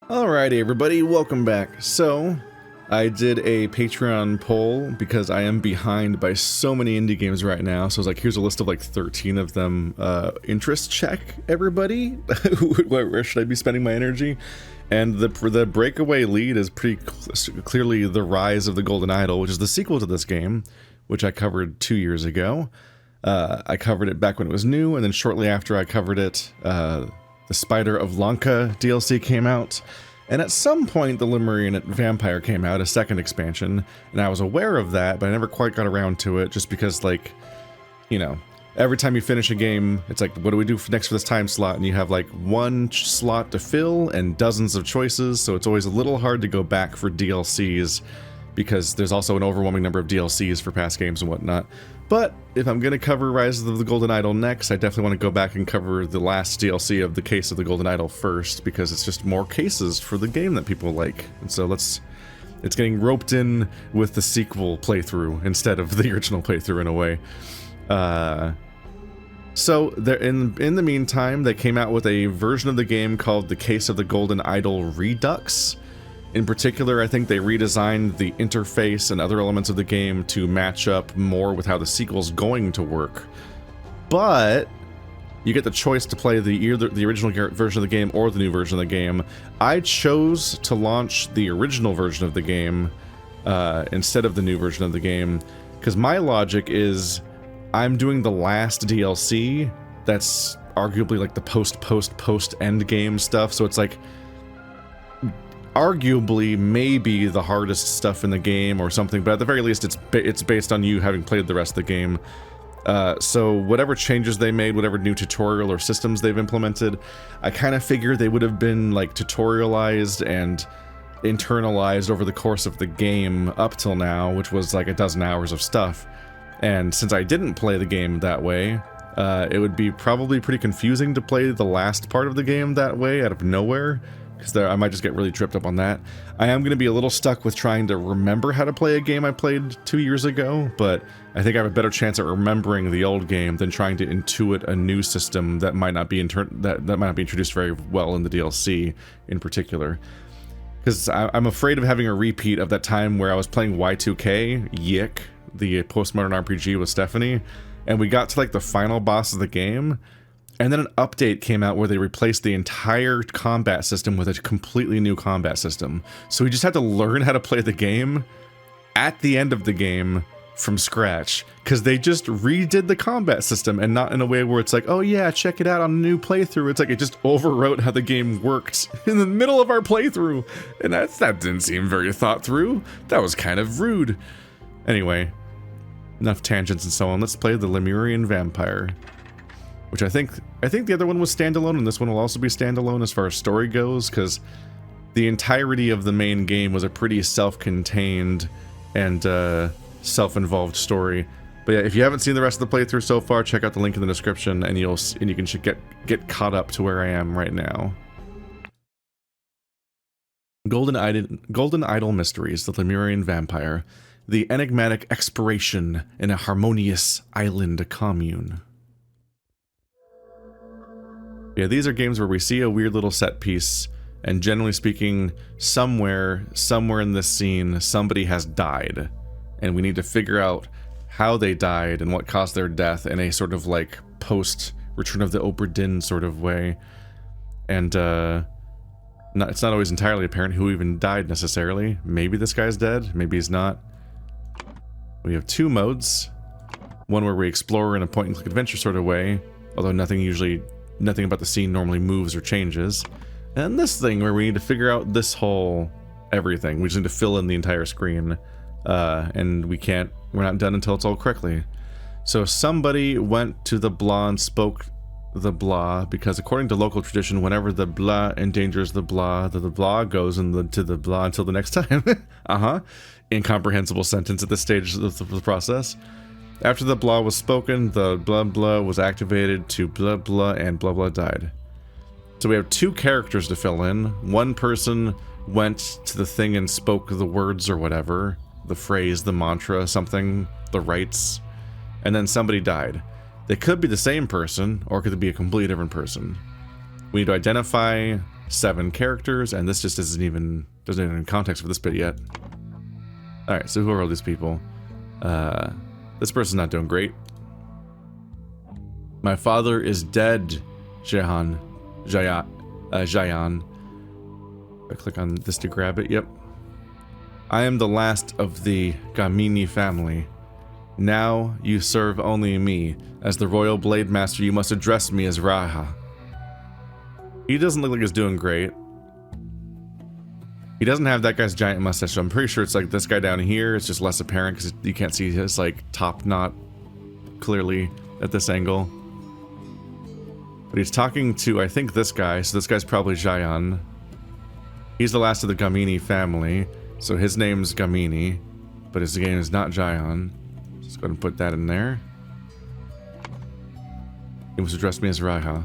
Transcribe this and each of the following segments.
Alrighty everybody, welcome back. So, I did a Patreon poll because I am behind by so many indie games right now, so I was like, here's a list of like 13 of them. Interest check, everybody? Where should I be spending my energy? And the breakaway lead is pretty clearly The Rise of the Golden Idol, which is the sequel to this game, which I covered 2 years ago. I covered it back when it was new, and then shortly after I covered it, the Spider of Lanka DLC came out, and at some point the Lemurian Vampire came out, a second expansion, and I was aware of that, but I never quite got around to it, just because, like, you know, every time you finish a game, it's like, what do we do next for this time slot? And you have like one slot to fill and dozens of choices, so it's always a little hard to go back for DLCs, because there's also an overwhelming number of DLCs for past games and whatnot. But if I'm going to cover Rise of the Golden Idol next, I definitely want to go back and cover the last DLC of the Case of the Golden Idol first, because it's just more cases for the game that people like. And so it's getting roped in with the sequel playthrough instead of the original playthrough in a way. So there, in the meantime, they came out with a version of the game called The Case of the Golden Idol Redux. In particular, I think they redesigned the interface and other elements of the game to match up more with how the sequel's going to work. But you get the choice to play either the original version of the game or the new version of the game. I chose to launch the original version of the game instead of the new version of the game, because my logic is I'm doing the last DLC that's arguably like the post end game stuff, so it's like arguably maybe the hardest stuff in the game or something, but at the very least it's based on you having played the rest of the game. So whatever changes they made, whatever new tutorial or systems they've implemented, I kind of figured they would have been like tutorialized and internalized over the course of the game up till now, which was like a dozen hours of stuff. And since I didn't play the game that way, it would be probably pretty confusing to play the last part of the game that way out of nowhere, because I might just get really tripped up on that. I am going to be a little stuck with trying to remember how to play a game I played 2 years ago, but I think I have a better chance at remembering the old game than trying to intuit a new system that might not be that might not be introduced very well in the DLC in particular. Because I'm afraid of having a repeat of that time where I was playing Y2K, Yick, the postmodern RPG with Stephanie, and we got to like the final boss of the game, and then an update came out where they replaced the entire combat system with a completely new combat system. So we just had to learn how to play the game at the end of the game from scratch, because they just redid the combat system, and not in a way where it's like, oh yeah, check it out on a new playthrough. It's like it just overwrote how the game worked in the middle of our playthrough, and that didn't seem very thought through. That was kind of rude. Anyway, enough tangents and so on. Let's play the Lemurian Vampire, which I think the other one was standalone, and this one will also be standalone as far as story goes, because the entirety of the main game was a pretty self-contained and self-involved story. But yeah, if you haven't seen the rest of the playthrough so far, check out the link in the description, and you can get caught up to where I am right now. Golden Idol Mysteries: The Lemurian Vampire, the enigmatic exploration in a Harmonius island commune. Yeah, these are games where we see a weird little set piece, and generally speaking, somewhere in this scene, somebody has died, and we need to figure out how they died and what caused their death in a sort of like post-Return of the Obra Dinn sort of way. And it's not always entirely apparent who even died necessarily. Maybe this guy's dead, maybe he's not. We have two modes. One where we explore in a point-and-click adventure sort of way, although nothing about the scene normally moves or changes. And this thing where we need to figure out this whole everything. We just need to fill in the entire screen. And we're not done until it's all correctly. So somebody went to the blah and spoke the blah, because according to local tradition, whenever the blah endangers the blah goes to the blah until the next time. Incomprehensible sentence at this stage of the process. After the blah was spoken, the blah blah was activated to blah blah, and blah blah died. So we have two characters to fill in. One person went to the thing and spoke the words or whatever, the phrase, the mantra, something, the rites, and then somebody died. They could be the same person, or could be a completely different person. We need to identify 7 characters, and this just doesn't even context for this bit yet. Alright, so who are all these people? This person's not doing great. My father is dead, Jayan. I click on this to grab it, yep. I am the last of the Gamini family. Now you serve only me. As the royal blade master, you must address me as Raha. He doesn't look like he's doing great. He doesn't have that guy's giant mustache, so I'm pretty sure it's like this guy down here. It's just less apparent because you can't see his like top knot clearly at this angle. But he's talking to, I think, this guy, so this guy's probably Jayan. He's the last of the Gamini family, so his name's Gamini, but his name is not Jayan. Let's go ahead and put that in there. He must address me as Raha.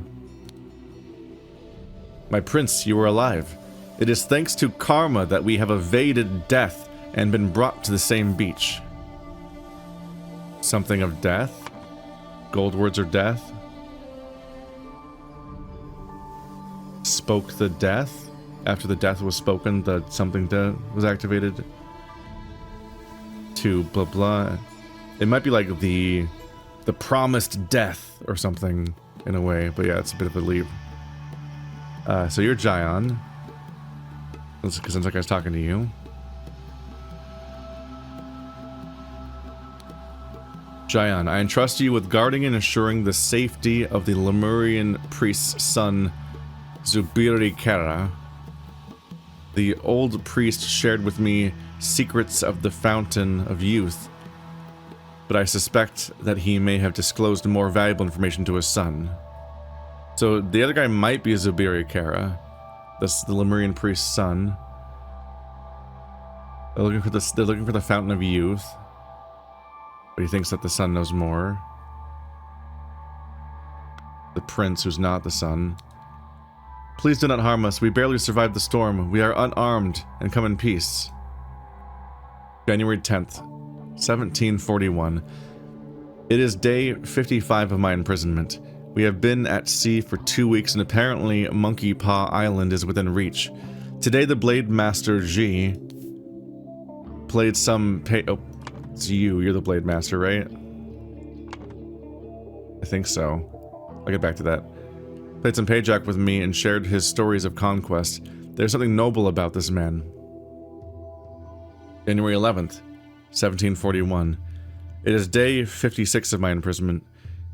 My prince, you are alive. It is thanks to karma that we have evaded death and been brought to the same beach. Something of death? Gold words are death? Spoke the death? After the death was spoken, the something was activated? To blah blah. It might be like the promised death or something in a way, but yeah, it's a bit of a leap. So you're Jayan. Because sounds like I was talking to you. Jayan, I entrust you with guarding and assuring the safety of the Lemurian priest's son, Zubiri Kara. The old priest shared with me secrets of the Fountain of Youth, but I suspect that he may have disclosed more valuable information to his son. So the other guy might be Zubiri Kara. That's the Lemurian priest's son. They're looking for the Fountain of Youth. But he thinks that the son knows more. The prince, who's not the son. Please do not harm us. We barely survived the storm. We are unarmed and come in peace. January 10th, 1741. It is day 55 of my imprisonment. We have been at sea for 2 weeks, and apparently Monkey Paw Island is within reach. Today, the Blade Master G played some oh, it's you. You're the Blade Master, right? I think so. I'll get back to that. Played some payjack with me and shared his stories of conquest. There's something noble about this man. January 11th, 1741. It is day 56 of my imprisonment.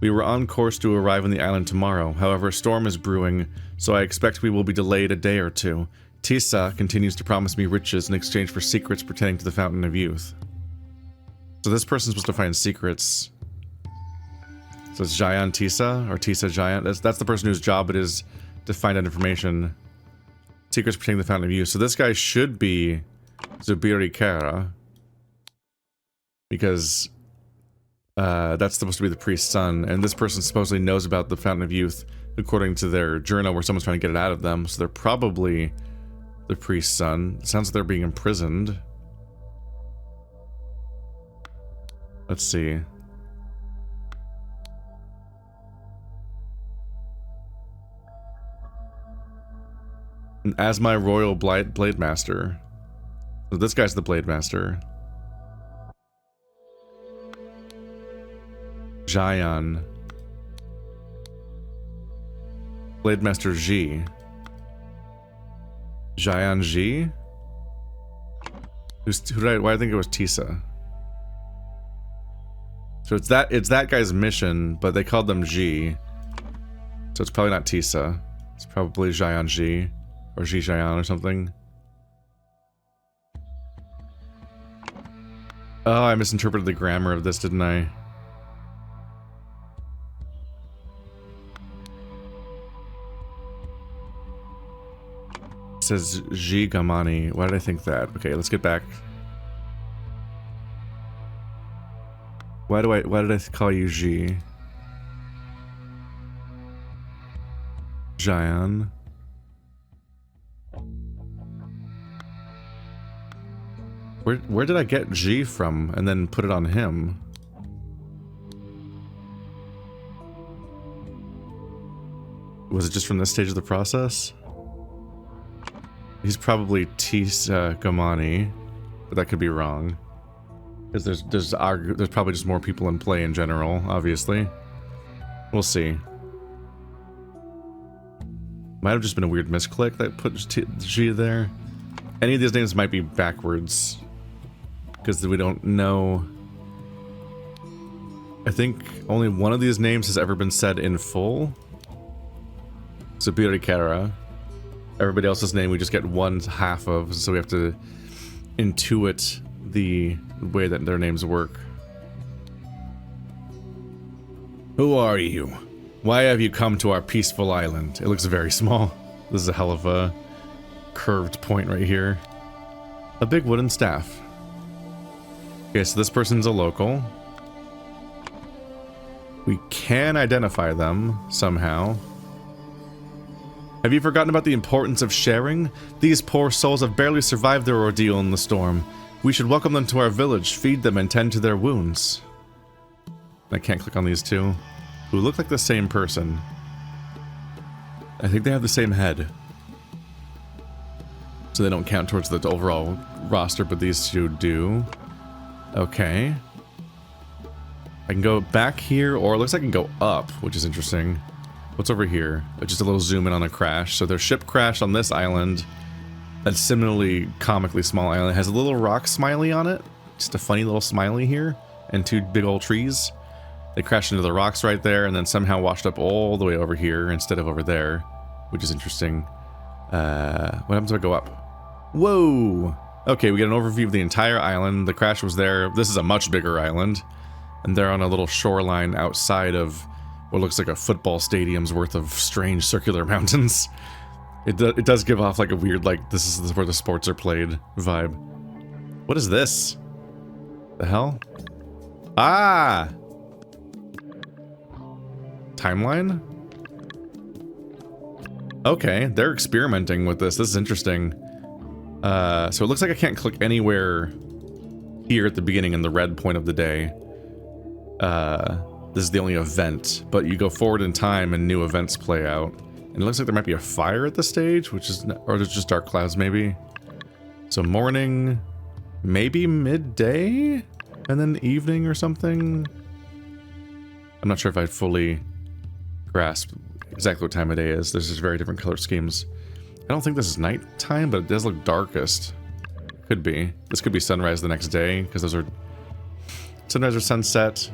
We were on course to arrive on the island tomorrow. However, a storm is brewing, so I expect we will be delayed a day or two. Tisa continues to promise me riches in exchange for secrets pertaining to the Fountain of Youth. So this person's supposed to find secrets. So it's Jayan Tisa, or Tisa Jayan. That's the person whose job it is to find out information. Secrets pertaining to the Fountain of Youth. So this guy should be Zubiri Kara, because that's supposed to be the priest's son, and this person supposedly knows about the Fountain of Youth according to their journal where someone's trying to get it out of them, so they're probably the priest's son. It sounds like they're being imprisoned. Let's see. And as my royal blade master. So this guy's the blade master. Jayan. Blade Master G. Jayan G? Who did I, why I think it was Tisa. So it's that guy's mission, but they called them G. So it's probably not Tisa. It's probably Jayan G. Or G Jayan or something. Oh, I misinterpreted the grammar of this, didn't I? It says G Gamani. Why did I think that? Okay, let's get back. Why did I call you G? Jayan. Where did I get G from and then put it on him? Was it just from this stage of the process? He's probably Tisa Gamani, but that could be wrong. Because there's probably just more people in play in general, obviously. We'll see. Might have just been a weird misclick that put G there. Any of these names might be backwards. Because we don't know. I think only one of these names has ever been said in full. Subirikara. Everybody else's name we just get one half of, so we have to intuit the way that their names work. Who are you? Why have you come to our peaceful island? It looks very small. This is a hell of a curved point right here. A big wooden staff. Okay, so this person's a local. We can identify them somehow. Have you forgotten about the importance of sharing? These poor souls have barely survived their ordeal in the storm. We should welcome them to our village, feed them, and tend to their wounds. I can't click on these two, who look like the same person. I think they have the same head. So they don't count towards the overall roster, but these two do. Okay. I can go back here, or it looks like I can go up, which is interesting. What's over here? Just a little zoom in on a crash. So their ship crashed on this island. A similarly comically small island. It has a little rock smiley on it. Just a funny little smiley here. And two big old trees. They crashed into the rocks right there and then somehow washed up all the way over here instead of over there. Which is interesting. What happens if I go up? Whoa! Okay, we get an overview of the entire island. The crash was there. This is a much bigger island. And they're on a little shoreline outside of what looks like a football stadium's worth of strange circular mountains. It does give off like a weird, like, this is where the sports are played vibe. What is this? The hell? Ah! Timeline? Okay, they're experimenting with this. This is interesting. So it looks like I can't click anywhere here at the beginning in the red point of the day. This is the only event, but you go forward in time and new events play out. And it looks like there might be a fire at the stage, which is, or there's just dark clouds maybe. So morning, maybe midday, and then evening or something. I'm not sure if I fully grasp exactly what time of day is. There's just very different color schemes. I don't think this is nighttime, but it does look darkest. Could be. This could be sunrise the next day, because those are sunrise or sunset.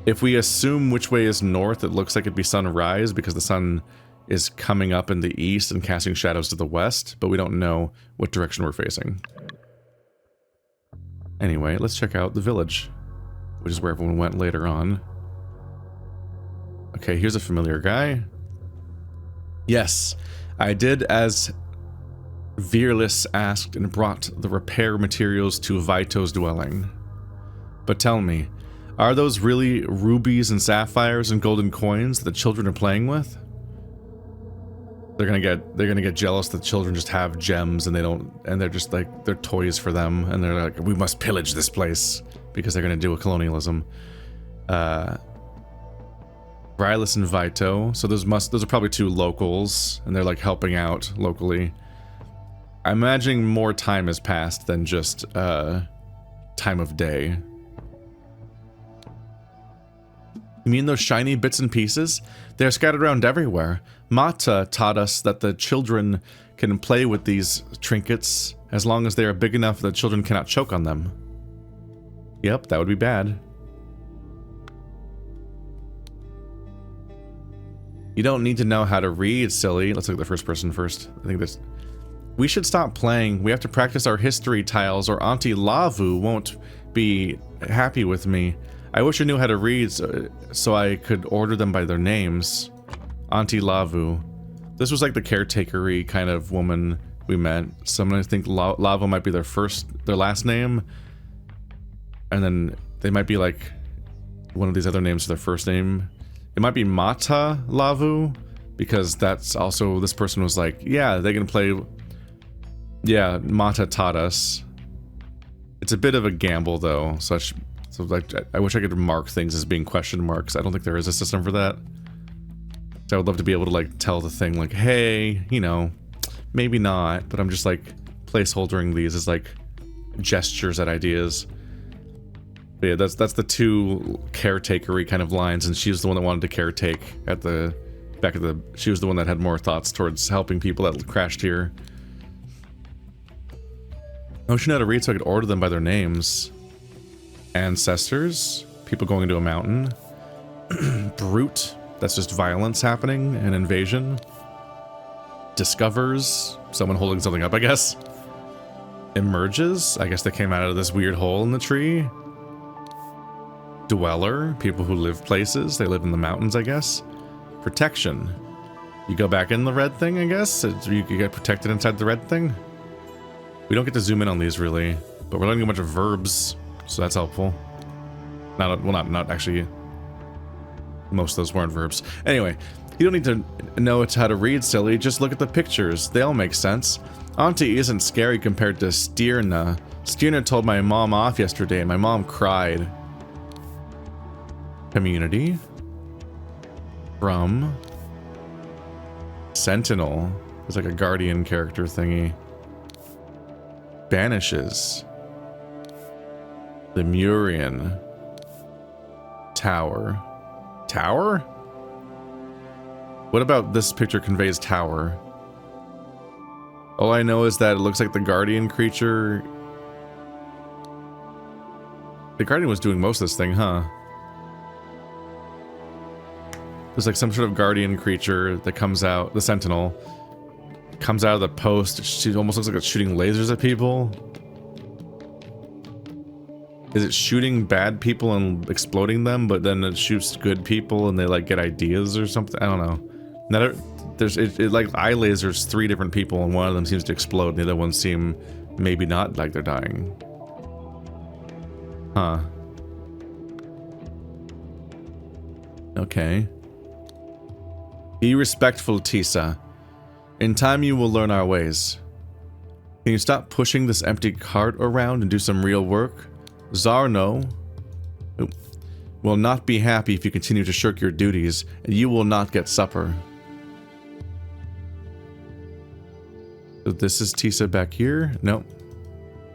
If we assume which way is north, it looks like it'd be sunrise because the sun is coming up in the east and casting shadows to the west, but we don't know what direction we're facing. Anyway, let's check out the village, which is where everyone went later on. Okay, here's a familiar guy. Yes, I did as Virlis asked and brought the repair materials to Vito's dwelling. But tell me, are those really rubies and sapphires and golden coins that the children are playing with? They're gonna get jealous that children just have gems and they don't, and they're just like, they're toys for them, and they're like, we must pillage this place because they're gonna do a colonialism. Rylas and Vito, so those are probably two locals, and they're like helping out locally. I'm imagining more time has passed than just time of day. You mean those shiny bits and pieces? They're scattered around everywhere. Mata taught us that the children can play with these trinkets as long as they are big enough that children cannot choke on them. Yep, that would be bad. You don't need to know how to read, silly. Let's look at the first person first. I think this... We should stop playing. We have to practice our history tiles or Auntie Lavu won't be happy with me. I wish I knew how to read so I could order them by their names. Auntie Lavu. This was like the caretaker-y kind of woman we met. Someone I think Lavu might be their last name. And then they might be like one of these other names for their first name. It might be Mata Lavu, because that's also, this person was like, yeah, they can play, yeah, Mata taught us. It's a bit of a gamble though, so like, I wish I could mark things as being question marks. I don't think there is a system for that. So I would love to be able to like tell the thing like, hey, you know, Maybe not, but I'm just like placeholdering these as like gestures at ideas. But yeah, that's the two caretakery kind of lines, and she's the one that wanted to caretake at the back of the... She was the one that had more thoughts towards helping people that crashed here. Oh, she knew how to read so I could order them by their names. Ancestors. People going into a mountain. Brute. That's just violence happening. An invasion. Discovers. Someone holding something up, I guess. Emerges. I guess they came out of this weird hole in the tree. Dweller. People who live places. They live in the mountains, I guess. Protection. You go back in the red thing, I guess? You get protected inside the red thing? We don't get to zoom in on these, really. But we're learning a bunch of verbs, so that's helpful. Well, not actually. Most of those weren't verbs. Anyway, you don't need to know it's how to read, silly. Just look at the pictures. They all make sense. Auntie isn't scary compared to Stirna. Stirna told my mom off yesterday, and my mom cried. Community. From. Sentinel. It's like a guardian character thingy. Banishes. Lemurian. Tower. Tower? What about this picture conveys tower? All I know is that it looks like the guardian creature... The guardian was doing most of this thing, huh? There's like some sort of guardian creature that comes out, the sentinel, comes out of the post. She almost looks like it's shooting lasers at people. Is it shooting bad people and exploding them, but then it shoots good people and they like get ideas or something? I don't know. It like eye lasers 3 different people and one of them seems to explode and the other ones seem maybe not like they're dying. Huh. Okay. Be respectful, Tisa. In time you will learn our ways. Can you stop pushing this empty cart around and do some real work? Zarno will not be happy if you continue to shirk your duties, and you will not get supper. So this is Tisa back here? No.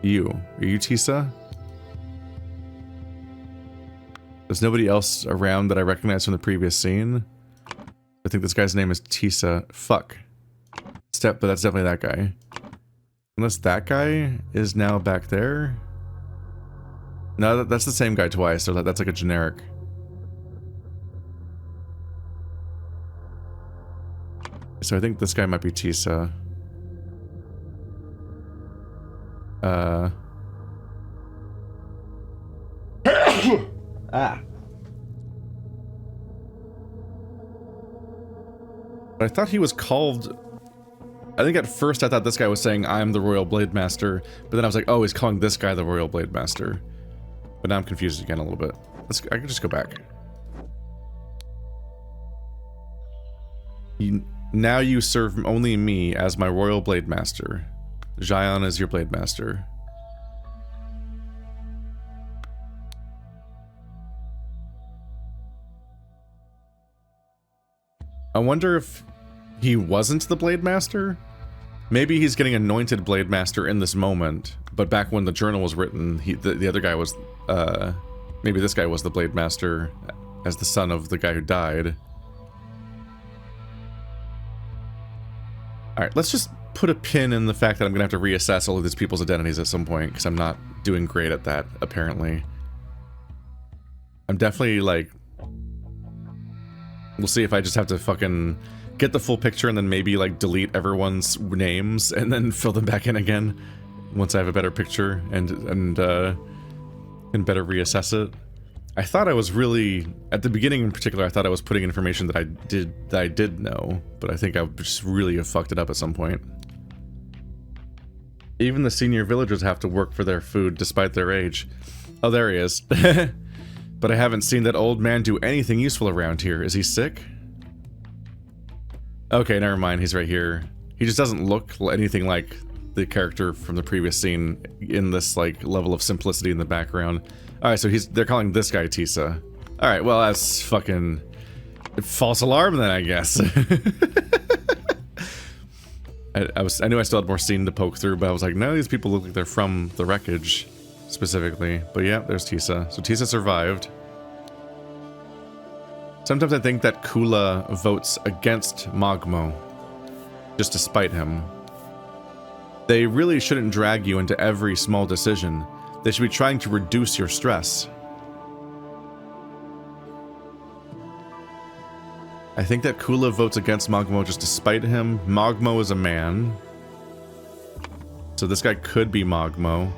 You. Are you Tisa? There's nobody else around that I recognize from the previous scene. I think this guy's name is Tisa. Fuck. But that's definitely that guy. Unless that guy is now back there. No, that's the same guy twice, so that's like a generic. So I think this guy might be Tisa. Ah. I thought he was called... I think at first I thought this guy was saying, I'm the Royal Blade Master, but then I was like, oh, he's calling this guy the Royal Blade Master. But now I'm confused again a little bit. I can just go back. Now you serve only me as my Royal Blade Master. Xion is your Blade Master. I wonder if he wasn't the Blade Master? Maybe he's getting anointed Blade Master in this moment, but back when the journal was written, the other guy was, maybe this guy was the Blade Master as the son of the guy who died. Alright, let's just put a pin in the fact that I'm gonna have to reassess all of these people's identities at some point, because I'm not doing great at that, apparently. I'm definitely, like... We'll see if I just have to fucking get the full picture and then maybe, like, delete everyone's names and then fill them back in again once I have a better picture and better reassess it. I thought I was really... At the beginning in particular, I thought I was putting information that I did know, but I think I just really have fucked it up at some point. Even the senior villagers have to work for their food despite their age. Oh, there he is. But I haven't seen that old man do anything useful around here. Is he sick? Okay, never mind. He's right here. He just doesn't look anything like the character from the previous scene in this, like, level of simplicity in the background. Alright, so they're calling this guy Tisa. Alright, well, that's fucking... false alarm then, I guess. I knew I still had more scene to poke through, but I was like, none of these people look like they're from the wreckage specifically. But yeah, there's Tisa. So Tisa survived. Sometimes I think that Kula votes against Magmo just to spite him. They really shouldn't drag you into every small decision. They should be trying to reduce your stress. I think that Kula votes against Magmo just to spite him. Magmo is a man. So this guy could be Magmo.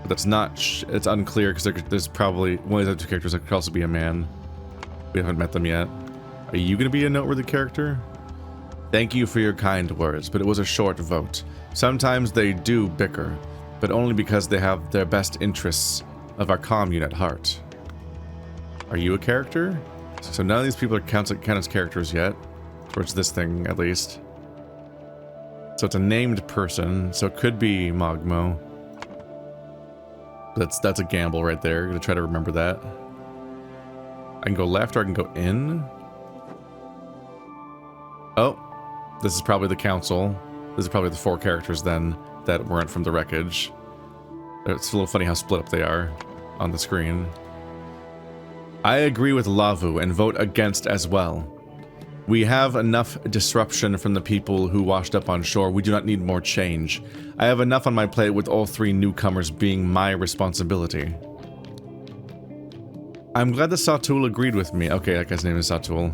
But that's not... it's unclear because there's probably... one of the other two characters that could also be a man. We haven't met them yet. Are you going to be a noteworthy character? Thank you for your kind words, but it was a short vote. Sometimes they do bicker, but only because they have their best interests of our commune at heart. Are you a character? So none of these people are count as characters yet. Towards this thing, at least. So it's a named person, so it could be Magmo. That's a gamble right there. I'm gonna try to remember that. I can go left or I can go in. Oh, this is probably the council. This is probably the 4 characters then that weren't from the wreckage. It's a little funny how split up they are on the screen. I agree with Lavu and vote against as well. We have enough disruption from the people who washed up on shore. We do not need more change. I have enough on my plate with all 3 newcomers being my responsibility. I'm glad that Satul agreed with me. Okay, that guy's name is Satul.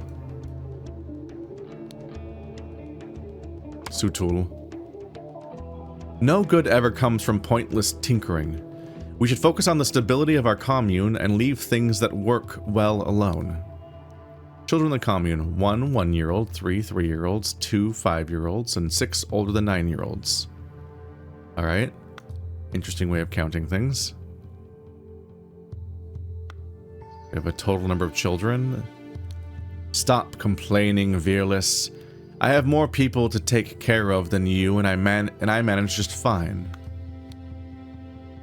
Sutul. No good ever comes from pointless tinkering. We should focus on the stability of our commune and leave things that work well alone. Children of the commune: 1 1-year-old, 3 3-year-olds, 2 5-year-olds, and 6 older than 9-year-olds. Alright. Interesting way of counting things. We have a total number of children. Stop complaining, Veerless. I have more people to take care of than you, and I manage just fine.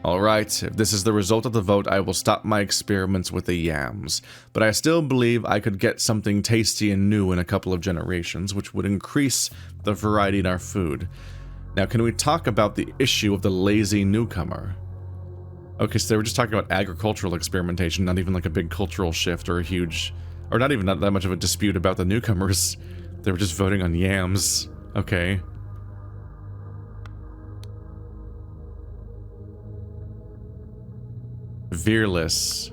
Alright, if this is the result of the vote, I will stop my experiments with the yams. But I still believe I could get something tasty and new in a couple of generations, which would increase the variety in our food. Now, can we talk about the issue of the lazy newcomer? Okay, so they were just talking about agricultural experimentation, not even like a big cultural shift or a huge... or not even that much of a dispute about the newcomers. They were just voting on yams. Okay. Veerless.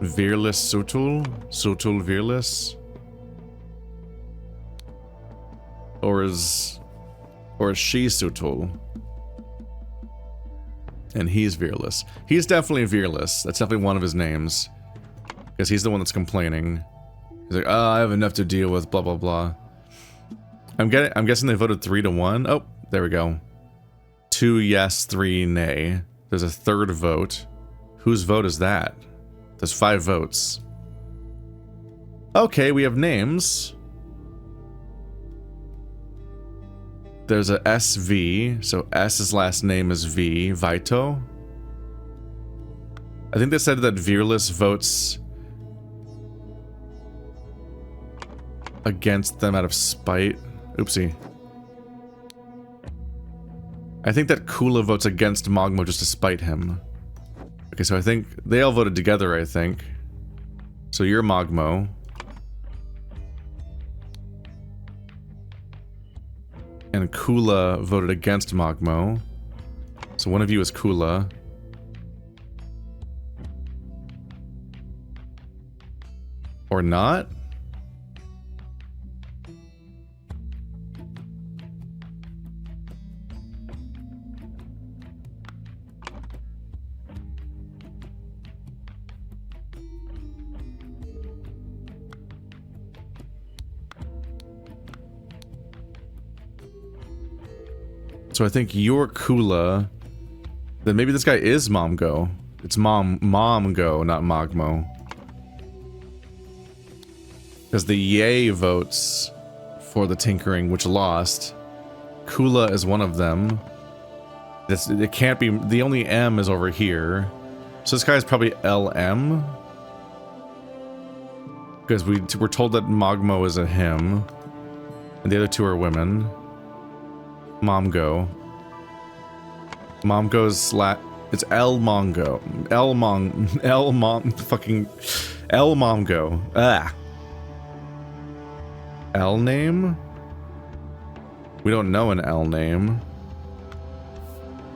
Veerless Sutul? Sutul Veerless? Or is she Sutul? And he's Veerless. He's definitely Veerless. That's definitely one of his names. Because he's the one that's complaining. He's like, oh, I have enough to deal with, blah, blah, blah. I'm guessing they voted 3 to 1. Oh, there we go. 2 yes, 3 nay. There's a 3rd vote. Whose vote is that? There's 5 votes. Okay, we have names. There's a SV, so S's last name is V, Vito. I think they said that Veerless votes against them out of spite. Oopsie. I think that Kula votes against Magmo just to spite him. Okay, so I think they all voted together, I think. So you're Magmo. And Kula voted against Magmo. So one of you is Kula. Or not? So I think you're Kula. Then maybe this guy is Momgo. It's Momgo, not Magmo. Because the yay votes for the tinkering, which lost. Kula is one of them. It can't be... the only M is over here. So this guy is probably LM. Because we're told that Mogmo is a him. And the other two are women. Momgo. Momgo's it's El Mongo. Fucking El Mongo. Ah. L name? We don't know an L name.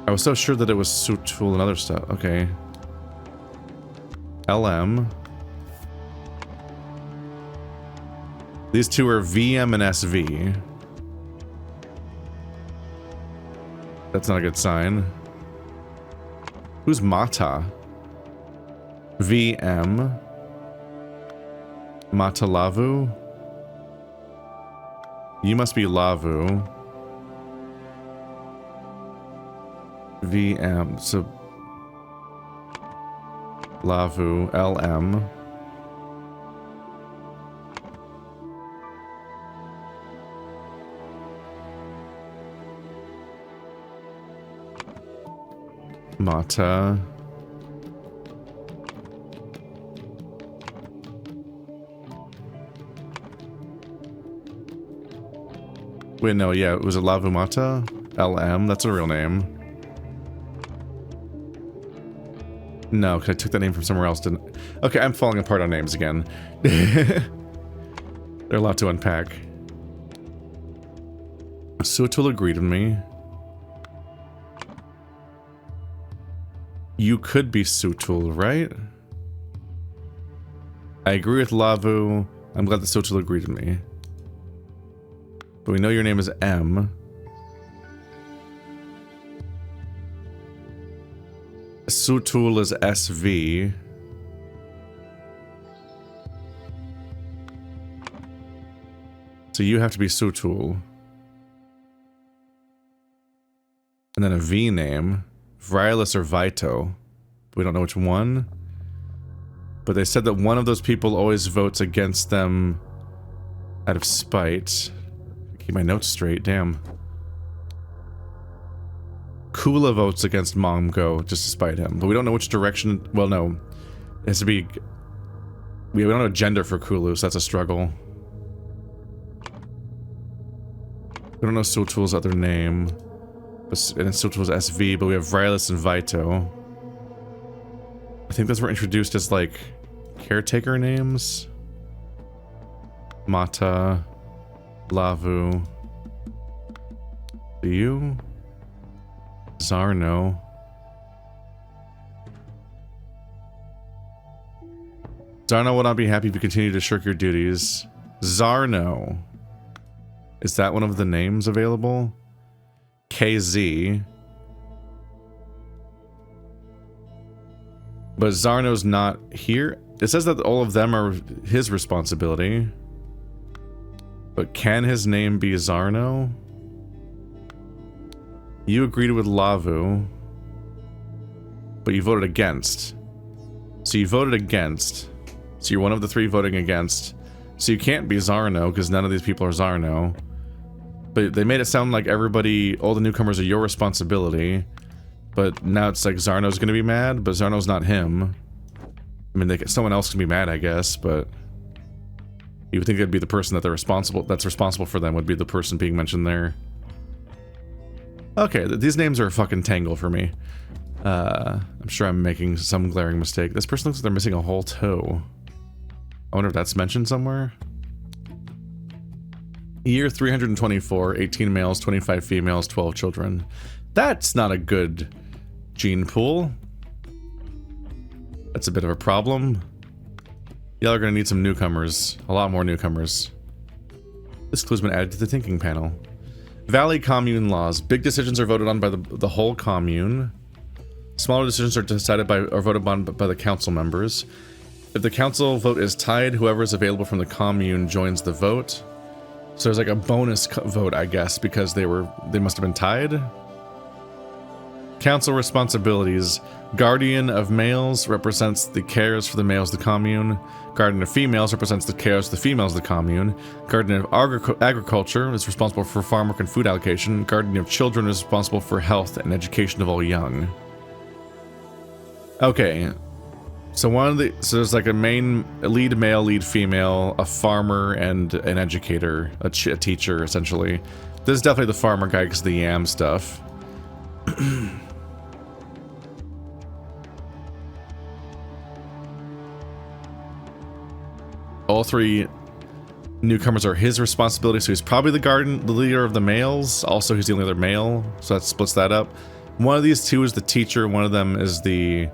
I was so sure that it was Sutul and other stuff. Okay. LM. These two are VM and SV. That's not a good sign. Who's Mata? VM. Matalavu? You must be Lavu. VM. So... Lavu. LM. Mata. Wait, no, yeah, was it Lavu Mata? LM, that's a real name. No, because I took that name from somewhere else, didn't... Okay, I'm falling apart on names again. They're a lot to unpack. Sutul agreed with me. You could be Sutul, right? I agree with Lavu. I'm glad that Sutul agreed with me. But we know your name is M. Sutul is SV. So you have to be Sutul. And then a V name. Vrilis or Vito. We don't know which one. But they said that one of those people always votes against them out of spite. Keep my notes straight, damn. Kula votes against Momgo just to spite him. But we don't know which direction... Well, no. It has to be... We don't have a gender for Kulu, so that's a struggle. We don't know Sutul's other name. And Sutul's SV, but we have Vrilis and Vito. I think those were introduced as, like, caretaker names. Mata. Lavu. You? Zarno. Zarno will not be happy if you continue to shirk your duties. Zarno. Is that one of the names available? KZ. But Zarno's not here. It says that all of them are his responsibility. But can his name be Zarno? You agreed with Lavu. But you voted against. So you voted against. So you're one of the three voting against. So you can't be Zarno, because none of these people are Zarno. But they made it sound like everybody, all the newcomers are your responsibility. But now it's like Zarno's gonna be mad, but Zarno's not him. I mean, someone else can be mad, I guess, but... You would think it'd be the person that's responsible for them would be the person being mentioned there. Okay, these names are a fucking tangle for me. I'm sure I'm making some glaring mistake. This person looks like they're missing a whole toe. I wonder if that's mentioned somewhere. Year 324, 18 males, 25 females, 12 children. That's not a good gene pool. That's a bit of a problem. Y'all are gonna need some newcomers. A lot more newcomers. This clue's been added to the thinking panel. Valley commune laws. Big decisions are voted on by the whole commune. Smaller decisions are decided by or voted on by the council members. If the council vote is tied, whoever is available from the commune joins the vote. So there's like a bonus vote, I guess, because they must have been tied. Council responsibilities. Guardian of males represents the cares for the males of the commune. Guardian of females represents the cares of the females of the commune. Guardian of agriculture is responsible for farm work and food allocation. Guardian of children is responsible for health and education of all young. Okay. So there's like a lead male, lead female, a farmer, and an educator, a teacher, essentially. This is definitely the farmer guy because of the yam stuff. All three newcomers are his responsibility, so he's probably the leader of the males. Also, he's the only other male, so that splits that up. One of these two is the teacher, one of them is the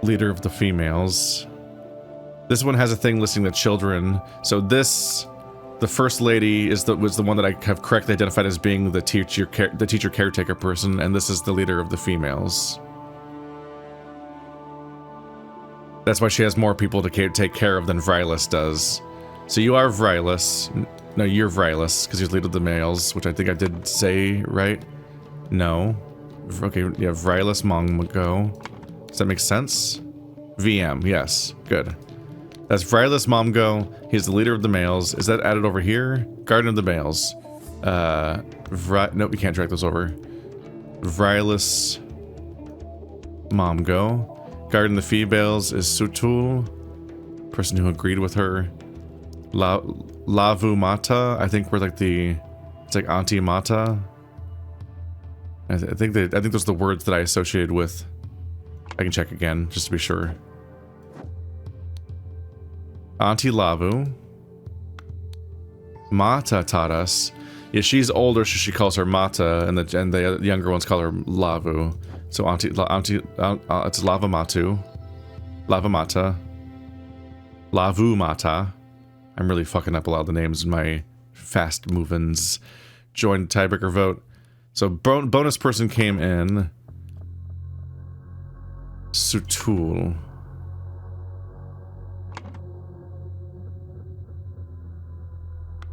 leader of the females. This one has a thing listing the children. So the first lady was the one that I have correctly identified as being the teacher caretaker person, and this is the leader of the females. That's why she has more people to take care of than Vrylis does. So you are Vrylis. No, you're Vrylis, because you're the leader of the males, which I think I did say right. No. Okay, yeah, Vrylis Mongo. Does that make sense? VM, yes. Good. That's Vrylis Mongo. He's the leader of the males. Is that added over here? Garden of the males. Nope, we can't drag those over. Vrylis Mongo. Garden of the females is Sutul. Person who agreed with her. Lavu Mata. I think we're like it's like Auntie Mata. I think those are the words that I associated with. I can check again, just to be sure. Auntie Lavu. Mata taught us. Yeah, she's older, so she calls her Mata, and the younger ones call her Lavu. So it's Lava Matu. Lava Mata. Lavu Mata. I'm really fucking up a lot of the names in my fast move-ins. Join tiebreaker vote. So bonus person came in. Sutul.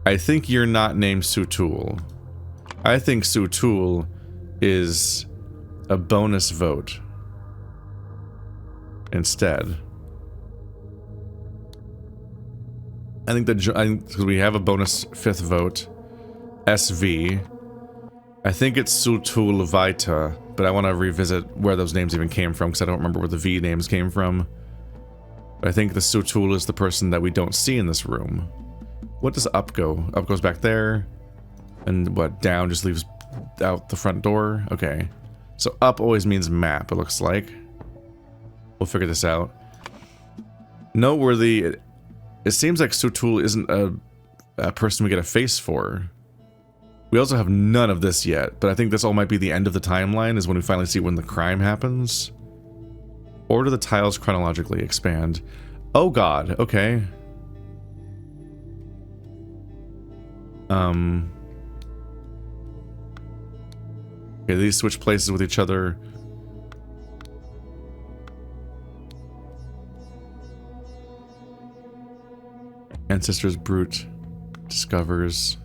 I think you're not named Sutul. I think Sutul is a bonus vote instead. I think because we have a bonus 5th vote. SV. I think it's Sutul Vita, but I want to revisit where those names even came from because I don't remember where the V names came from. But I think the Sutul is the person that we don't see in this room. What does up go? Up goes back there. And what, down just leaves out the front door? Okay. So up always means map, it looks like. We'll figure this out. Noteworthy, it seems like Sutul isn't a person we get a face for. We also have none of this yet, but I think this all might be the end of the timeline, is when we finally see when the crime happens. Or do the tiles chronologically expand? Oh god, okay. Okay, these switch places with each other. Ancestors Brute discovers.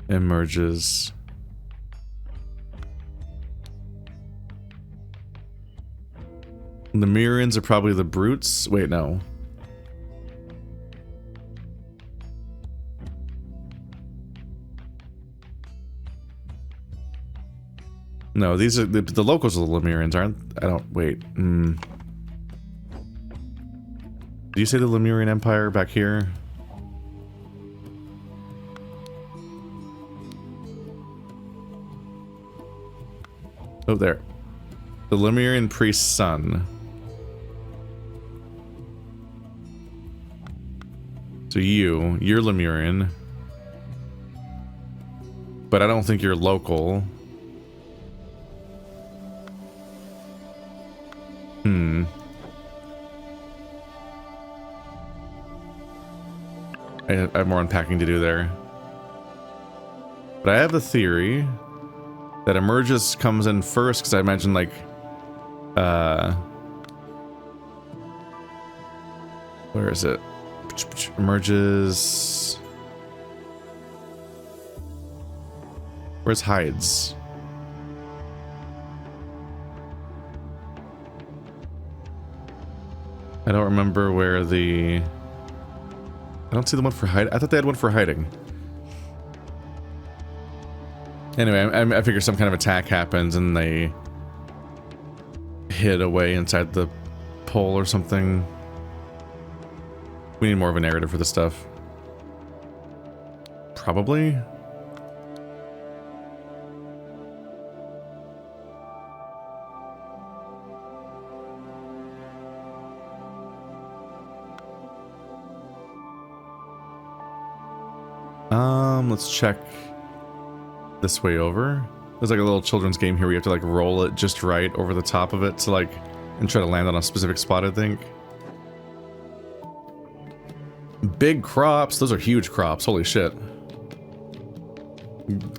Emerges. Lemurians are probably the brutes. Wait, no. No, these are the locals are the Lemurians, aren't? I don't. Wait. Do you say the Lemurian Empire back here? Oh, there. The Lemurian priest's son. So you're Lemurian. But I don't think you're local. I have more unpacking to do there. But I have the theory that Emerges comes in first, because I imagine, like, where is it? Emerges. Where's Hides? I don't remember where the... I don't see the one for hiding. I thought they had one for hiding. Anyway, I figure some kind of attack happens and they hid away inside the pole or something. We need more of a narrative for this stuff. Probably. Let's check this way over. There's like a little children's game here where you have to like roll it just right over the top of it to like, and try to land on a specific spot, I think. Big crops. Those are huge crops. Holy shit.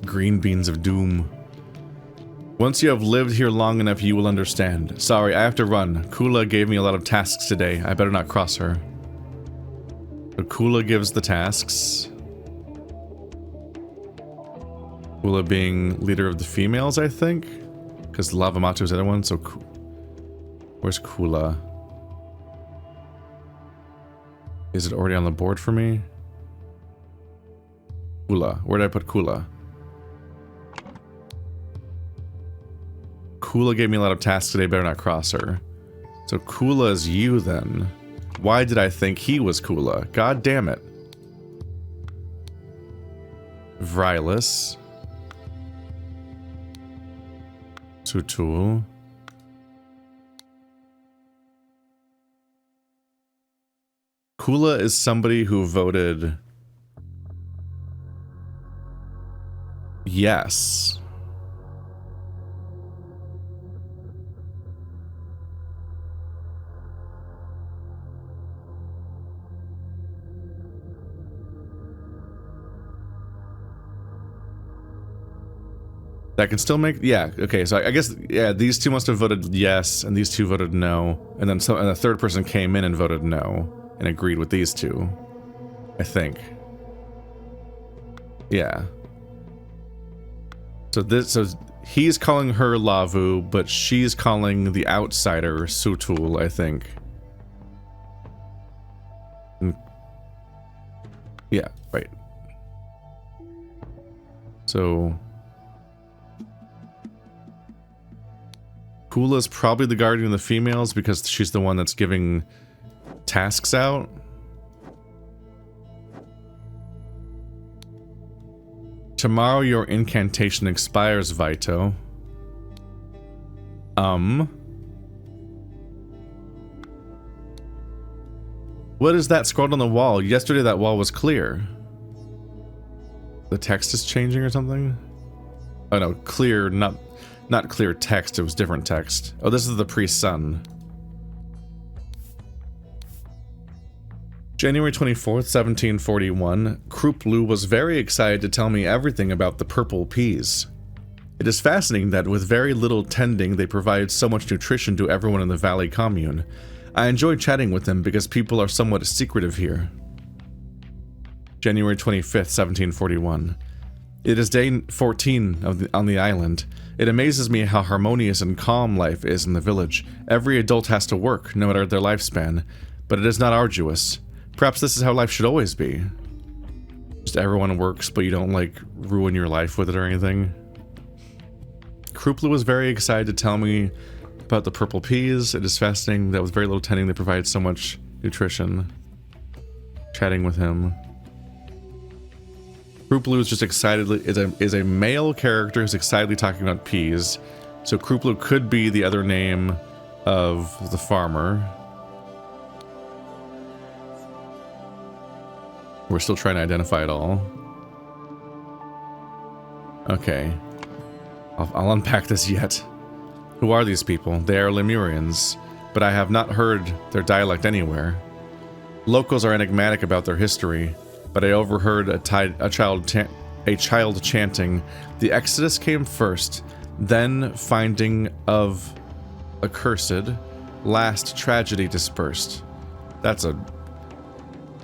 Green beans of doom. Once you have lived here long enough, you will understand. Sorry, I have to run. Kula gave me a lot of tasks today. I better not cross her. So Kula gives the tasks. Kula being leader of the females, I think? Because Lavamatu is the other one, so... Where's Kula? Is it already on the board for me? Kula. Where did I put Kula? Kula gave me a lot of tasks today, better not cross her. So Kula is you then. Why did I think he was Kula? God damn it. Vrylis. Sutul. Kula is somebody who voted yes. That can still make, yeah, okay, so I guess, yeah, these two must have voted yes, and these two voted no, and then and the third person came in and voted no, and agreed with these two, I think. Yeah. So he's calling her Lavu, but she's calling the outsider Sutul, I think. Yeah, right. So... Kula's probably the guardian of the females because she's the one that's giving tasks out. Tomorrow your incantation expires, Vito. What is that scrawled on the wall? Yesterday that wall was clear. The text is changing or something? Oh no, clear, not clear text, it was different text. Oh, this is the priest's son. January 24th, 1741, Kruplu was very excited to tell me everything about the purple peas. It is fascinating that with very little tending, they provide so much nutrition to everyone in the Valley Commune. I enjoy chatting with them because people are somewhat secretive here. January 25th, 1741. It is day 14 on the island. It amazes me how harmonious and calm life is in the village. Every adult has to work, no matter their lifespan, but it is not arduous. Perhaps this is how life should always be. Just everyone works, but you don't, like, ruin your life with it or anything. Kruplu was very excited to tell me about the purple peas. It is fascinating that with very little tending they provide so much nutrition. Chatting with him. Kruplu is just excitedly is a male character who's excitedly talking about peas. So Kruplu could be the other name of the farmer. We're still trying to identify it all. Okay. I'll unpack this yet. Who are these people? They are Lemurians, but I have not heard their dialect anywhere. Locals are enigmatic about their history, but I overheard a child chanting, "The Exodus came first, then finding of accursed, last tragedy dispersed." That's a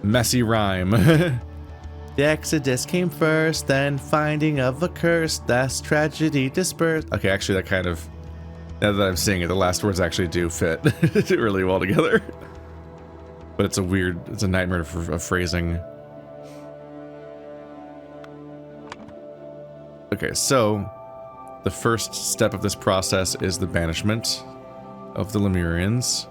messy rhyme. The Exodus came first, then finding of accursed, last tragedy dispersed. Okay, actually that kind of, now that I'm seeing it, the last words actually do fit really well together. But it's a nightmare of phrasing. Okay, so the first step of this process is the banishment of the Lemurians.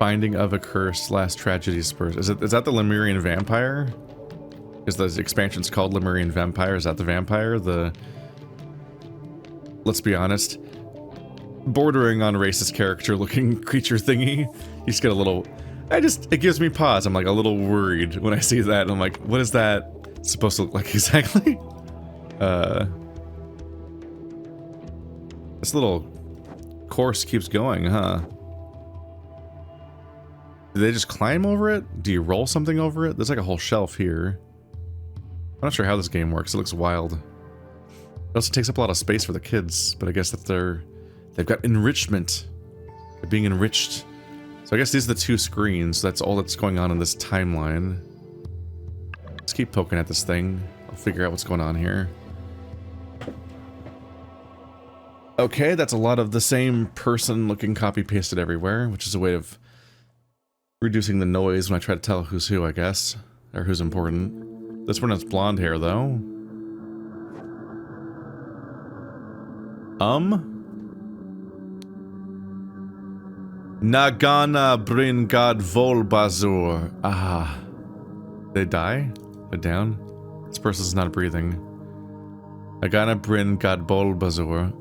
Finding of a curse, last tragedy spurs. Is that the Lemurian vampire? Is the expansion's called Lemurian Vampire? Is that the vampire? Let's be honest, bordering on racist character looking creature thingy. You just get a little, it gives me pause. I'm like a little worried when I see that. I'm like, what is that supposed to look like exactly? This little course keeps going, huh? Do they just climb over it? Do you roll something over it? There's like a whole shelf here. I'm not sure how this game works. It looks wild. It also takes up a lot of space for the kids, but I guess that they've got enrichment. They're being enriched. So I guess these are the two screens. That's all that's going on in this timeline. Let's keep poking at this thing. I'll figure out what's going on here. Okay, that's a lot of the same person looking copy pasted everywhere, which is a way of reducing the noise when I try to tell who's who, I guess. Or who's important. This one has blonde hair, though. Nagana Brin God Volbazur. Ah. They die? They're down? This person's not breathing. Nagana Brin God Volbazur.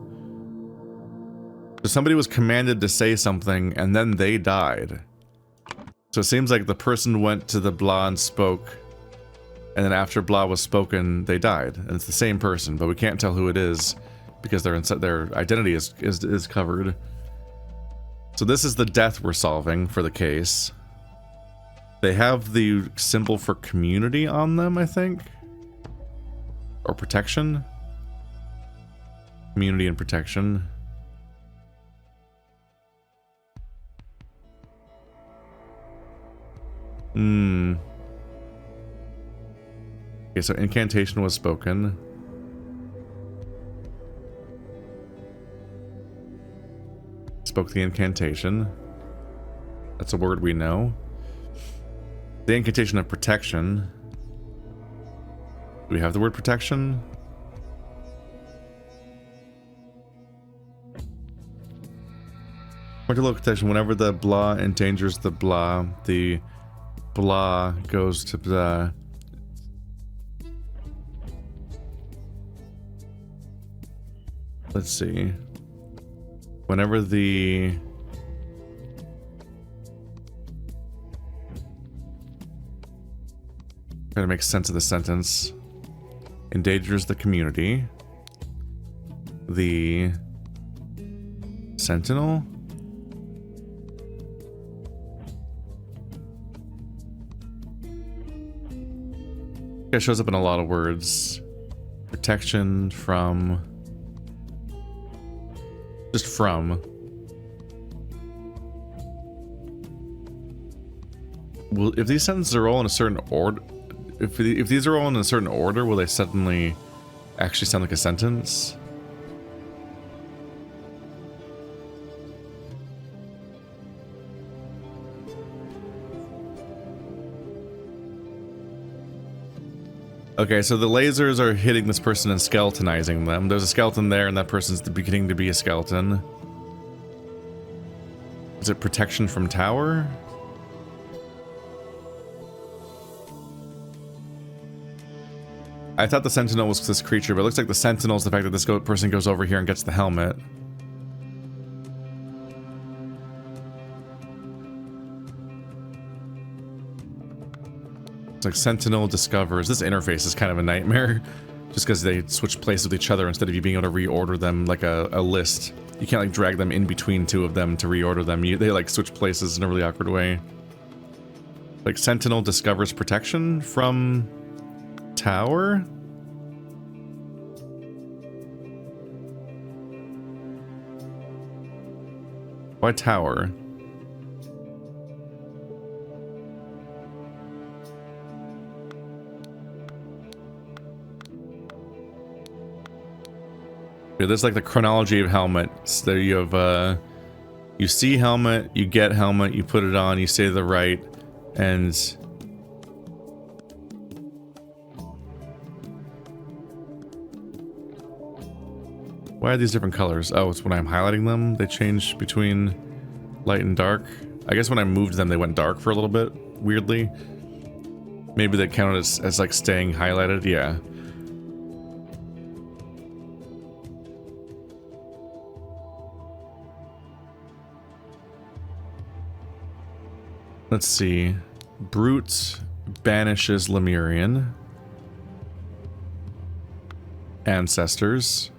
So somebody was commanded to say something, and then they died. So it seems like the person went to the blah and spoke, and then after blah was spoken, they died. And it's the same person, but we can't tell who it is because their identity is covered. So this is the death we're solving for the case. They have the symbol for community on them, I think. Or protection. Community and protection. Okay, so incantation was spoken. Spoke the incantation. That's a word we know. The incantation of protection. Do we have the word protection? Local protection. Whenever the blah endangers the blah goes to the... Let's see. Whenever the... Trying to make sense of the sentence. Endangers the community. The... Sentinel? It shows up in a lot of words. Protection from... Just from. Well, if these sentences are all in a certain order... If these are all in a certain order, will they suddenly actually sound like a sentence? Okay, so the lasers are hitting this person and skeletonizing them. There's a skeleton there, and that person's beginning to be a skeleton. Is it protection from tower? I thought the Sentinel was this creature, but it looks like the Sentinel is the fact that this person goes over here and gets the helmet. It's like Sentinel discovers. This interface is kind of a nightmare. Just because they switch places with each other instead of you being able to reorder them like a list. You can't like drag them in between two of them to reorder them. They like switch places in a really awkward way. Like Sentinel discovers protection from tower? Why tower? Yeah, this is like the chronology of helmets. There you have, you see helmet, you get helmet, you put it on, you say to the right, and... Why are these different colors? Oh, it's when I'm highlighting them, they change between light and dark. I guess when I moved them, they went dark for a little bit, weirdly. Maybe they counted as like staying highlighted, yeah. Let's see. Brute banishes Lemurian. Ancestors.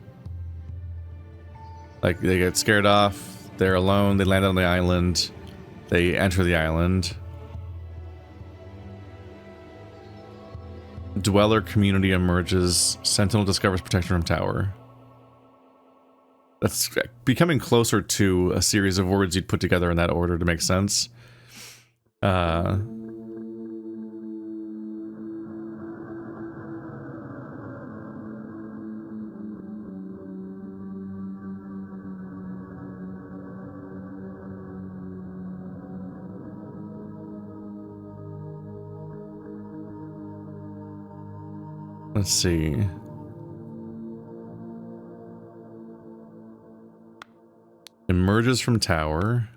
Like, they get scared off, they're alone, they land on the island, they enter the island. Dweller community emerges, Sentinel discovers protection from tower. That's becoming closer to a series of words you'd put together in that order to make sense. Let's see. Emerges from tower.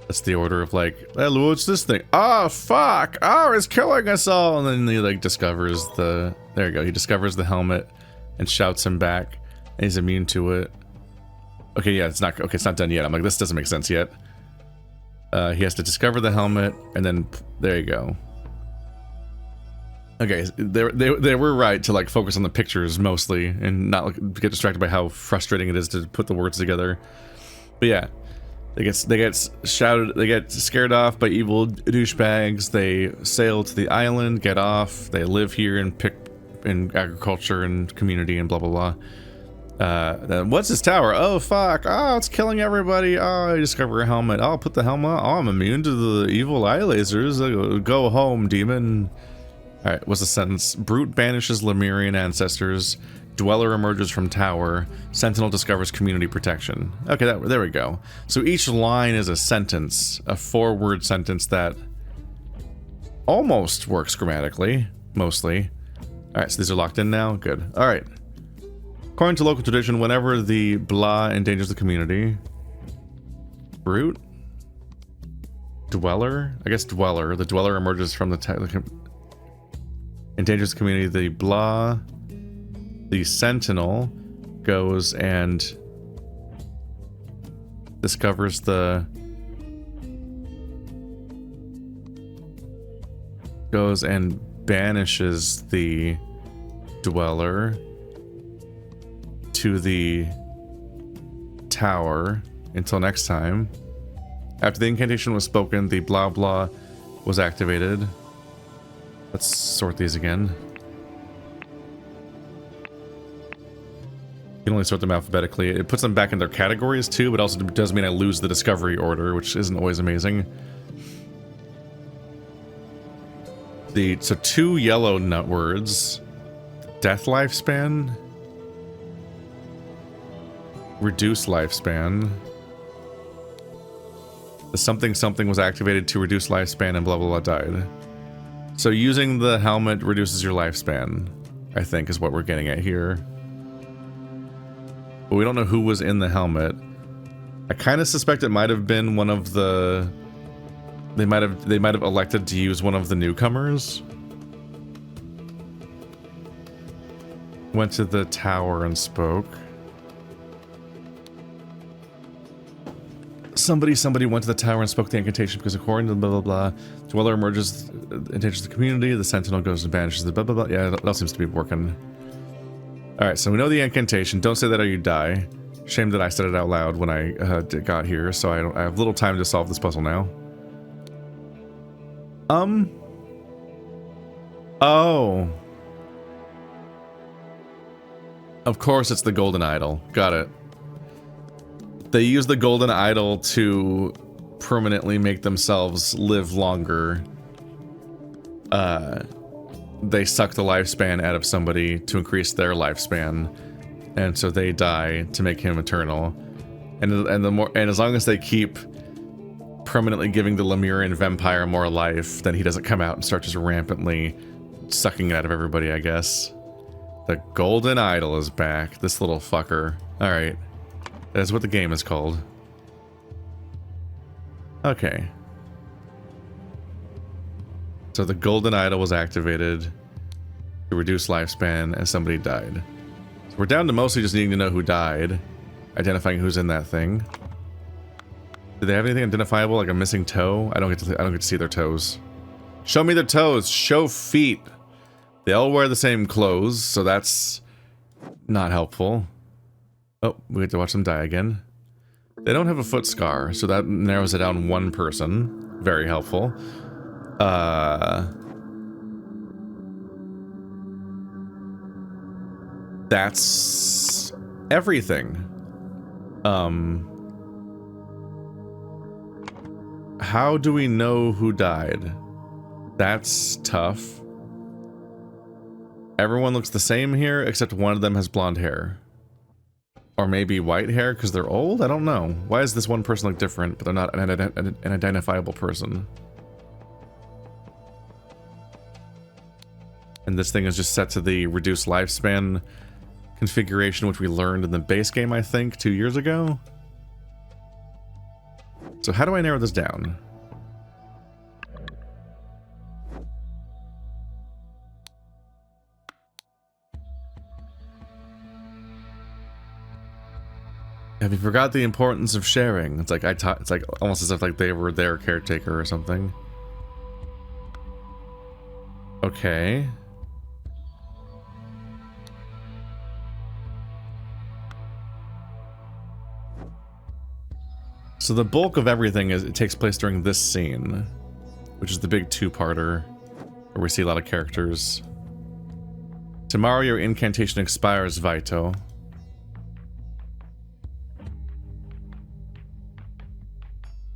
That's the order of like, hey, what's this thing? Oh, fuck! Oh, it's killing us all! And then he like discovers the, there you go, he discovers the helmet and shouts him back. And he's immune to it. Okay, yeah, it's not, okay, it's not done yet. I'm like, this doesn't make sense yet. He has to discover the helmet and then, there you go. Okay, they were right to like focus on the pictures mostly and not like, get distracted by how frustrating it is to put the words together. But yeah, they get shouted, they get scared off by evil douchebags. They sail to the island, get off. They live here and pick in agriculture and community and blah blah blah. Then what's this tower? Oh fuck! Oh, it's killing everybody. Oh, I discover a helmet. Oh, I'll put the helmet. Oh, I'm immune to the evil eye lasers. Go home, demon. Alright, what's the sentence? Brute banishes Lemurian ancestors. Dweller emerges from tower. Sentinel discovers community protection. Okay, there we go. So each line is a sentence. A 4-word sentence that almost works grammatically. Mostly. Alright, so these are locked in now? Good. Alright. According to local tradition, whenever the blah endangers the community... Brute? Dweller? I guess dweller. The dweller emerges from the... endangers the community. The blah, the sentinel goes and discovers the, goes and banishes the dweller to the tower until next time. After the incantation was spoken, the blah blah was activated. Let's sort these again. You can only sort them alphabetically. It puts them back in their categories too, but also does mean I lose the discovery order, which isn't always amazing. So 2 yellow nut words. Death lifespan. Reduce lifespan. The something something was activated to reduce lifespan and blah blah blah died. So using the helmet reduces your lifespan, I think, is what we're getting at here. But we don't know who was in the helmet. I kind of suspect it might have been one of the... They might have elected to use one of the newcomers. Went to the tower and spoke. Somebody went to the tower and spoke the incantation because according to blah blah blah, Dweller emerges, enters the community, the Sentinel goes and banishes the blah blah blah. Yeah, that all seems to be working. Alright, so we know the incantation. Don't say that or you die. Shame that I said it out loud when I got here, so I have little time to solve this puzzle now. Oh. Of course it's the golden idol. Got it. They use the golden idol to permanently make themselves live longer. they suck the lifespan out of somebody to increase their lifespan, and so they die to make him eternal. And as long as they keep permanently giving the Lemurian vampire more life, then he doesn't come out and start just rampantly sucking it out of everybody, I guess. The golden idol is back. This little fucker. Alright. That's what the game is called. Okay. So the golden idol was activated to reduce lifespan and somebody died. So we're down to mostly just needing to know who died. Identifying who's in that thing. Do they have anything identifiable, like a missing toe? I don't get to see their toes. Show me their toes. Show feet. They all wear the same clothes, so that's not helpful. Oh, we get to watch them die again. They don't have a foot scar, so that narrows it down one person. Very helpful. That's everything. How do we know who died? That's tough. Everyone looks the same here, except one of them has blonde hair. Or maybe white hair because they're old? I don't know. Why does this one person look different, but they're not an identifiable person? And this thing is just set to the reduced lifespan configuration, which we learned in the base game, I think, 2 years ago. So how do I narrow this down? Have you forgot the importance of sharing? It's like it's like almost as if like they were their caretaker or something. Okay. So the bulk of everything it takes place during this scene, which is the big two-parter, where we see a lot of characters. Tomorrow your incantation expires, Vito.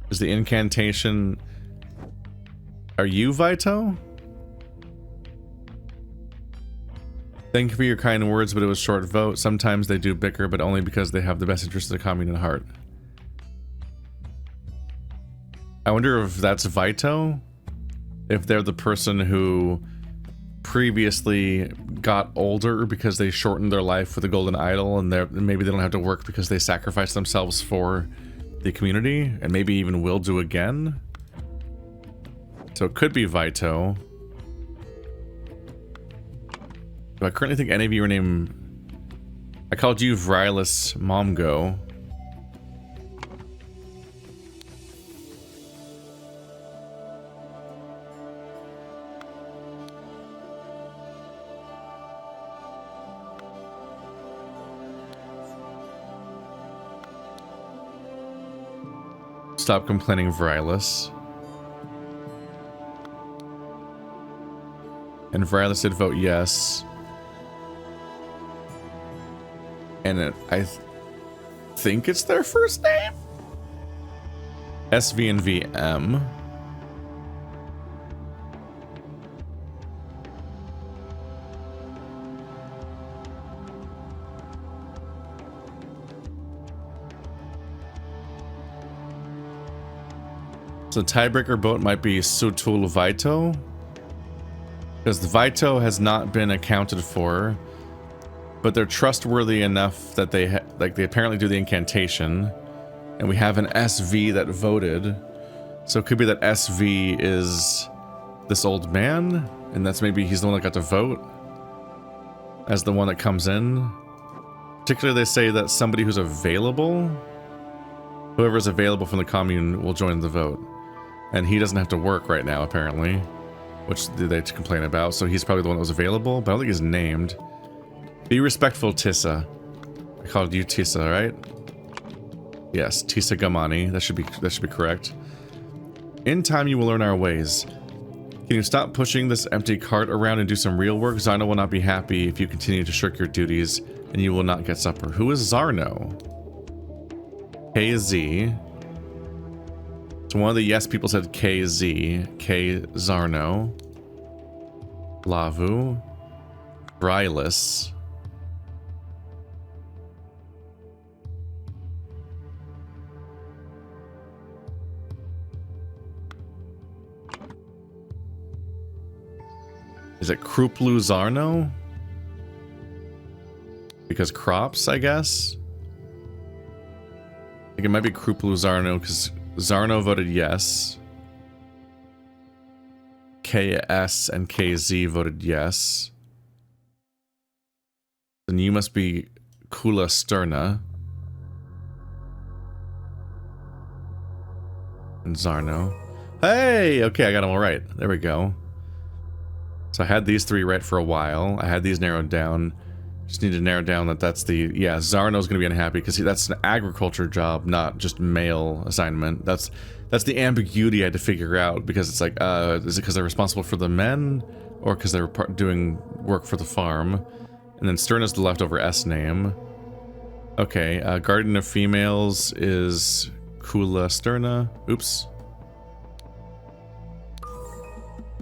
Is the incantation... Are you Vito? Thank you for your kind words, but it was short vote. Sometimes they do bicker, but only because they have the best interest of the commune at heart. I wonder if that's Vito? If they're the person who previously got older because they shortened their life with the golden idol, and maybe they don't have to work because they sacrificed themselves for the community, and maybe even will do again. So it could be Vito. Do I currently think any of you are named... I called you Vrylis Momgo. Stop complaining, Vrylis. And Vrylis did vote yes. And I think it's their first name? SV and VM. So the tiebreaker vote might be Sutul Vito, because the Vito has not been accounted for, but they're trustworthy enough that they apparently do the incantation, and we have an SV that voted, so it could be that SV is this old man, and that's maybe he's the one that got to vote as the one that comes in. Particularly, they say that somebody who's available, whoever is available from the commune will join the vote. And he doesn't have to work right now, apparently, which they complain about. So he's probably the one that was available, but I don't think he's named. Be respectful, Tissa. I called you Tissa, right? Yes, Tissa Gamani. That should be correct. In time, you will learn our ways. Can you stop pushing this empty cart around and do some real work? Zarno will not be happy if you continue to shirk your duties, and you will not get supper. Who is Zarno? KZ. So one of the yes people said KZ, K Zarno. Lavu. Brylus. Is it Kruplu Zarno? Because crops, I guess? I think it might be Kruplu Zarno because Zarno voted yes. KS and KZ voted yes. Then you must be Kula Sterna. And Zarno. Hey! Okay, I got them all right. There we go. So I had these three right for a while. I had these narrowed down. Just need to narrow down that that's the... Yeah, Zarno's gonna be unhappy because that's an agriculture job, not just male assignment. That's the ambiguity I had to figure out because it's like, is it because they're responsible for the men? Or because they're doing work for the farm? And then Sterna's the leftover S name. Okay, Guardian of Females is Kula Sterna. Oops.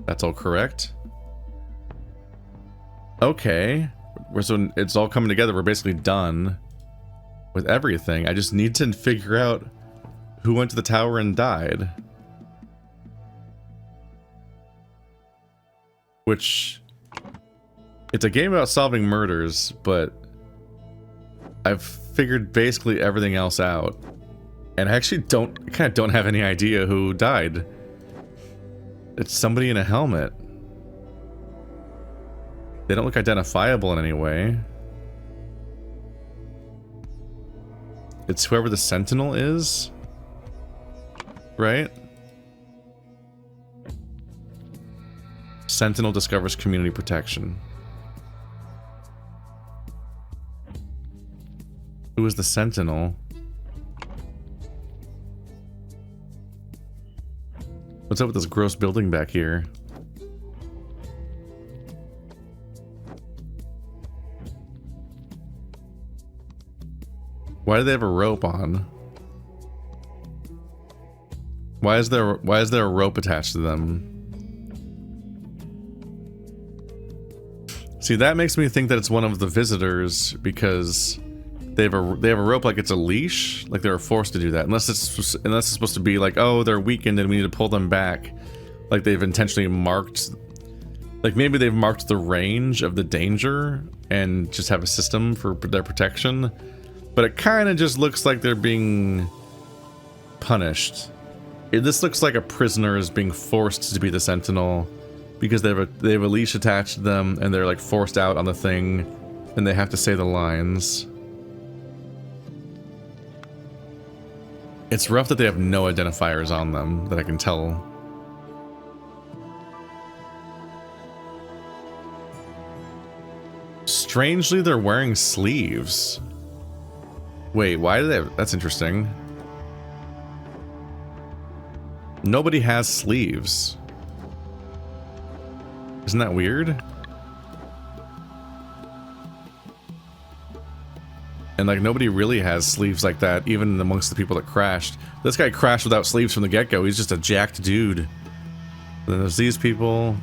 That's all correct. Okay. So it's all coming together. We're basically done with everything. I just need to figure out who went to the tower and died. Which... It's a game about solving murders, but I've figured basically everything else out. And I actually kind of don't have any idea who died. It's somebody in a helmet. They don't look identifiable in any way. It's whoever the Sentinel is, right? Sentinel discovers community protection. Who is the Sentinel? What's up with this gross building back here? Why do they have a rope on? Why is there a rope attached to them? See, that makes me think that it's one of the visitors because they have a rope like it's a leash, like they were forced to do that. Unless it's supposed to be like, oh, they're weakened and we need to pull them back. Like they've intentionally marked, like maybe they've marked the range of the danger and just have a system for their protection. But it kind of just looks like they're being punished. This looks like a prisoner is being forced to be the Sentinel because they have a leash attached to them and they're like forced out on the thing and they have to say the lines. It's rough that they have no identifiers on them that I can tell. Strangely, they're wearing sleeves. Wait, why do they have... That's interesting. Nobody has sleeves. Isn't that weird? And like nobody really has sleeves like that, even amongst the people that crashed. This guy crashed without sleeves from the get-go. He's just a jacked dude. And then there's these people.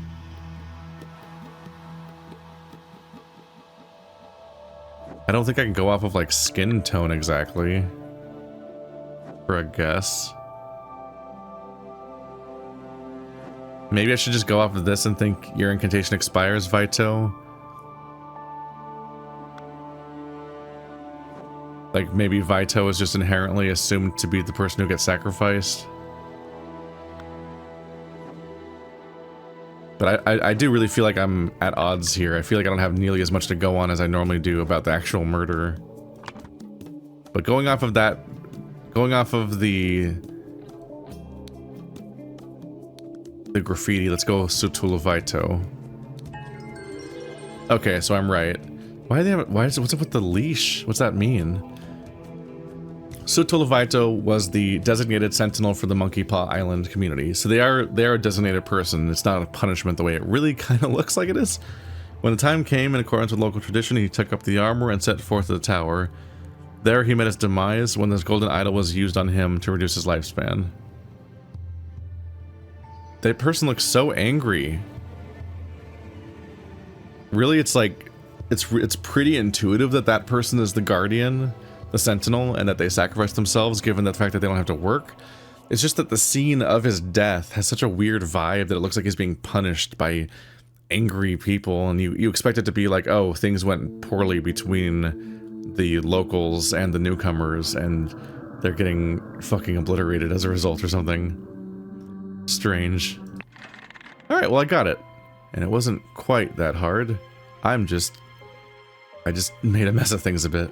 I don't think I can go off of like skin tone exactly. For a guess. Maybe I should just go off of this and think your incantation expires, Vito. Like maybe Vito is just inherently assumed to be the person who gets sacrificed. But I do really feel like I'm at odds here. I feel like I don't have nearly as much to go on as I normally do about the actual murder. But going off of that, going off of the graffiti, let's go Sutula Vito. Okay, so I'm right. Why do they have, what's up with the leash? What's that mean? Sutula Vito was the designated sentinel for the Monkey Paw Island community. So they are a designated person. It's not a punishment the way it really kind of looks like it is. When the time came, in accordance with local tradition, he took up the armor and set forth to the tower. There he met his demise when this golden idol was used on him to reduce his lifespan. That person looks so angry. really, it's like, it's pretty intuitive that that person is the guardian, the sentinel, and that they sacrifice themselves given the fact that they don't have to work. It's just that the scene of his death has such a weird vibe that it looks like he's being punished by angry people, and you expect it to be like, oh, things went poorly between the locals and the newcomers, and they're getting fucking obliterated as a result or something. Strange. Alright, well, I got it. And it wasn't quite that hard. I just made a mess of things a bit.